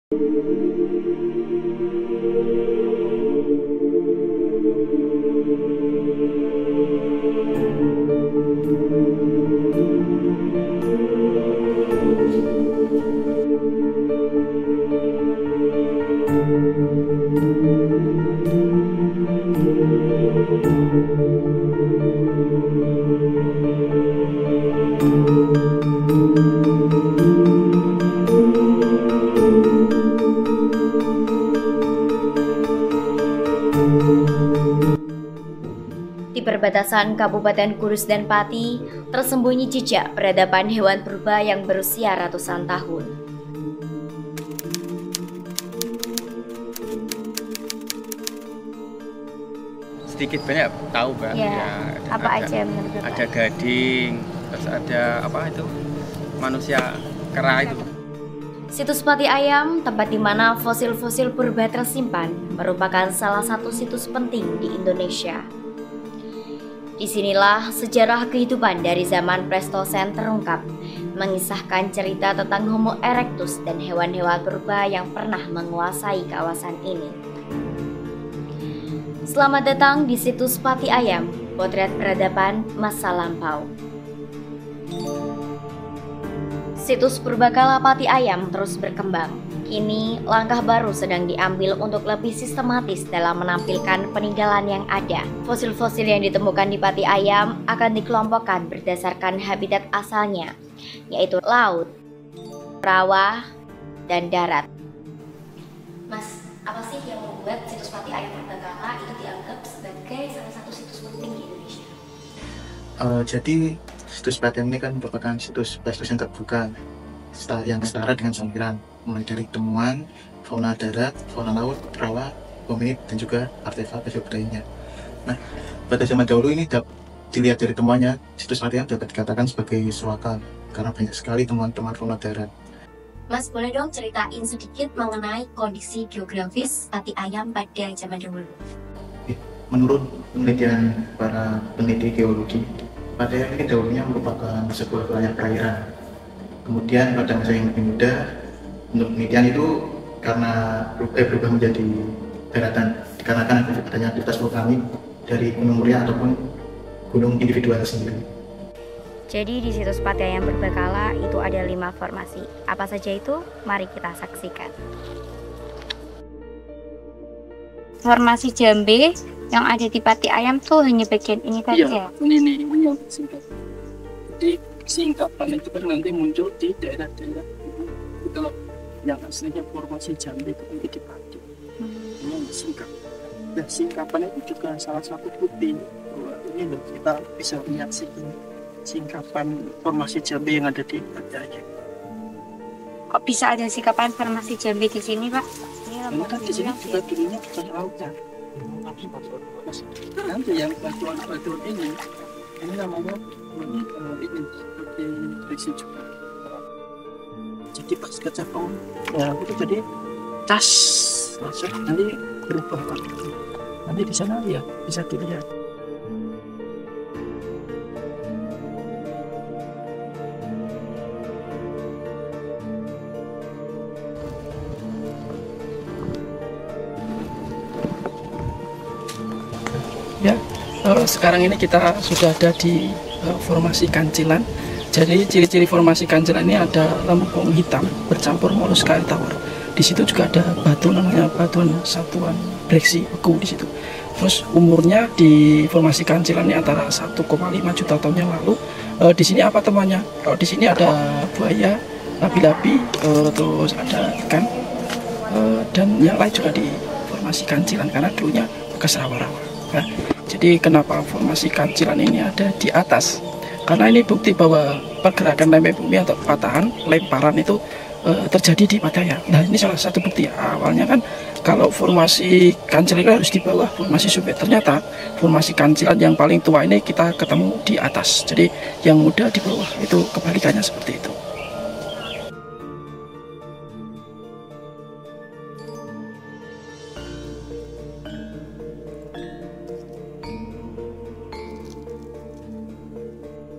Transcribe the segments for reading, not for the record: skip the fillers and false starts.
Di perbatasan Kabupaten Kudus dan Pati, tersembunyi jejak peradaban hewan purba yang berusia ratusan tahun. Sedikit banyak tahu, Mbak. Ya, apa aja menurut Bapak? Ada gading, terus ada apa itu? Manusia kera itu. Situs Pati Ayam, tempat di mana fosil-fosil purba tersimpan, merupakan salah satu situs penting di Indonesia. Disinilah sejarah kehidupan dari zaman Pleistosen terungkap, mengisahkan cerita tentang Homo erectus dan hewan-hewan purba yang pernah menguasai kawasan ini. Selamat datang di situs Pati Ayam, potret peradaban masa lampau. Situs Purbakala Pati Ayam terus berkembang. Kini, langkah baru sedang diambil untuk lebih sistematis dalam menampilkan peninggalan yang ada. Fosil-fosil yang ditemukan di Pati Ayam akan dikelompokkan berdasarkan habitat asalnya, yaitu laut, rawa, dan darat. Mas, apa sih yang membuat situs Pati Ayam Purbakala itu dianggap sebagai salah satu situs penting di Indonesia? Jadi situs Pati Ayam ini kan merupakan situs Pleistosen terbuka yang setara dengan Sampiran, mulai dari temuan fauna darat, fauna laut, rawa, hominid, dan juga artefak lainnya. Nah, pada zaman dahulu ini dilihat dari temuannya, situs Pati Ayam dapat dikatakan sebagai suaka karena banyak sekali temuan-temuan fauna darat. Mas, boleh dong ceritain sedikit mengenai kondisi geografis Pati Ayam pada zaman dahulu? Menurut penelitian para peneliti geologi, Pati Ayam ini dahulunya merupakan sebuah wilayah perairan. Kemudian pada masa yang lebih muda, untuk penelitian itu karena berubah menjadi daratan dikarenakan adanya aktivitas vulkanik dari gunung muria ataupun gunung individual sendiri. Jadi di situs Pati Ayam Purbakala itu ada 5 formasi. Apa saja itu? Mari kita saksikan. Formasi Jambe yang ada di Pati Ayam tuh hanya bagian ini tadi ya? Ini yang singkat. Jadi singkapan itu kan nanti muncul di daerah-daerah itu loh, yang aslinya formasi Jambe itu nanti di Pati. Ini yang singkap. Dan singkapan itu juga salah satu bukti bahwa ini loh, kita bisa menyaksikan singkapan formasi Jambe yang ada di Pati Ayam. Kok bisa ada singkapan formasi Jambe di sini, Pak? Ini kan di sini juga dulunya bukan lautnya. Nanti yang batuan-batuan ini namanya ini seperti berisi juga. Jadi pas kecapung ya itu jadi tas masuk nanti berubah nanti di sana ya bisa dilihat. Ya, sekarang ini kita sudah ada di formasi Kancilan. Jadi ciri-ciri formasi Kancilan ini ada lempung hitam bercampur moluska air tawar. Di situ juga ada batu namanya batuan satuan breksi beku di situ. Terus umurnya di formasi Kancilan ini antara 1,5 juta tahun yang lalu. Di sini apa temannya? Di sini ada buaya, labi-labi, terus ada ikan, dan yang lain juga di formasi Kancilan karena dulunya bekas rawa-rawa. Nah, jadi kenapa formasi Kancilan ini ada di atas? Karena ini bukti bahwa pergerakan lempeng bumi atau patahan lemparan itu terjadi di Pati Ayam. Nah, ini salah satu bukti. Awalnya kan kalau formasi Kancilan harus di bawah formasi Sumpit. Ternyata formasi Kancilan yang paling tua ini kita ketemu di atas. Jadi yang muda di bawah, itu kebalikannya seperti itu.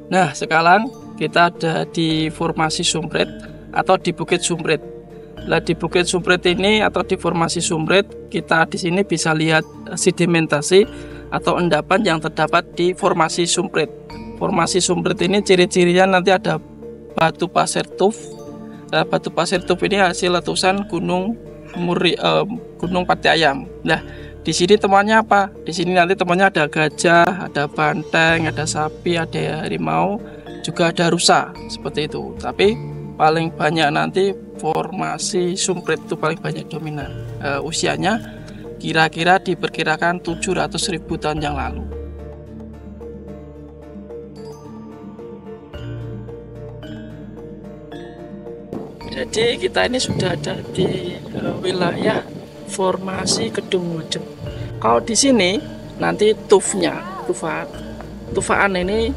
Nah, sekarang kita ada di formasi Sumprit atau di Bukit Sumprit. Nah, di Bukit Sumprit ini atau di formasi Sumprit, kita di sini bisa lihat sedimentasi atau endapan yang terdapat di formasi Sumprit. Formasi Sumprit ini ciri-cirinya nanti ada batu pasir tuf. Nah, batu pasir tuf ini hasil letusan Gunung Pati Ayam. Nah, di sini temuannya apa? Di sini nanti temuannya ada gajah, ada banteng, ada sapi, ada harimau, juga ada rusa seperti itu. Tapi paling banyak nanti formasi Sumprit itu paling banyak dominan. Usianya kira-kira diperkirakan 700.000 tahun yang lalu. Jadi kita ini sudah ada di wilayah formasi Kedung Mojong. Kalau di sini nanti tufaan ini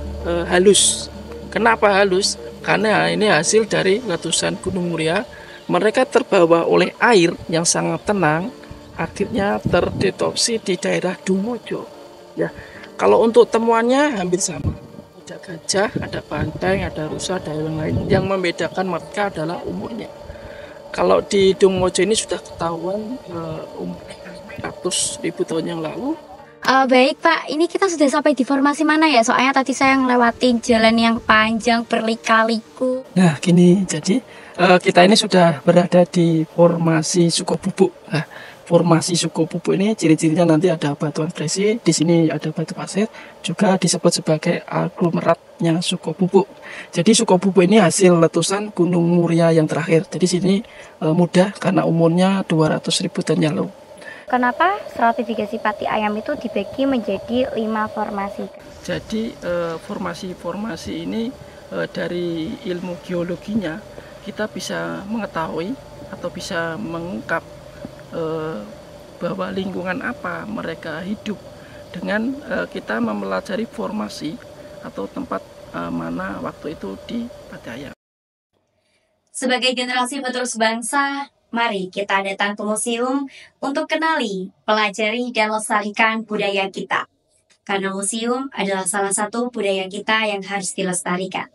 halus. Kenapa halus? Karena ini hasil dari letusan Gunung Muria. Mereka terbawa oleh air yang sangat tenang, akhirnya terdeteksi di daerah Dumojo. Ya, kalau untuk temuannya hampir sama. Ada gajah, ada banteng, ada rusa, ada yang lain. Yang membedakan mereka adalah umurnya. Kalau di Dumojo ini sudah ketahuan umurnya 100.000 tahun yang lalu. Baik Pak, ini kita sudah sampai di formasi mana ya? Soalnya tadi saya ngelewatin jalan yang panjang berlika-liku. Nah gini, jadi kita ini sudah berada di formasi Sukobubuk. Nah, formasi Sukobubuk ini ciri-cirinya nanti ada batuan gresi, di sini ada batu pasir, juga disebut sebagai aglomeratnya Sukobubuk. Jadi Sukobubuk ini hasil letusan Gunung Muria yang terakhir. Jadi sini mudah karena umurnya 200.000 tahun yang lalu. Kenapa stratifikasi Pati Ayam itu dibagi menjadi 5 formasi? Jadi formasi-formasi ini dari ilmu geologinya kita bisa mengetahui atau bisa mengungkap bahwa lingkungan apa mereka hidup dengan kita mempelajari formasi atau tempat mana waktu itu di Pati Ayam. Sebagai generasi penerus bangsa, mari kita datang ke museum untuk kenali, pelajari, dan lestarikan budaya kita. Karena museum adalah salah satu budaya kita yang harus dilestarikan.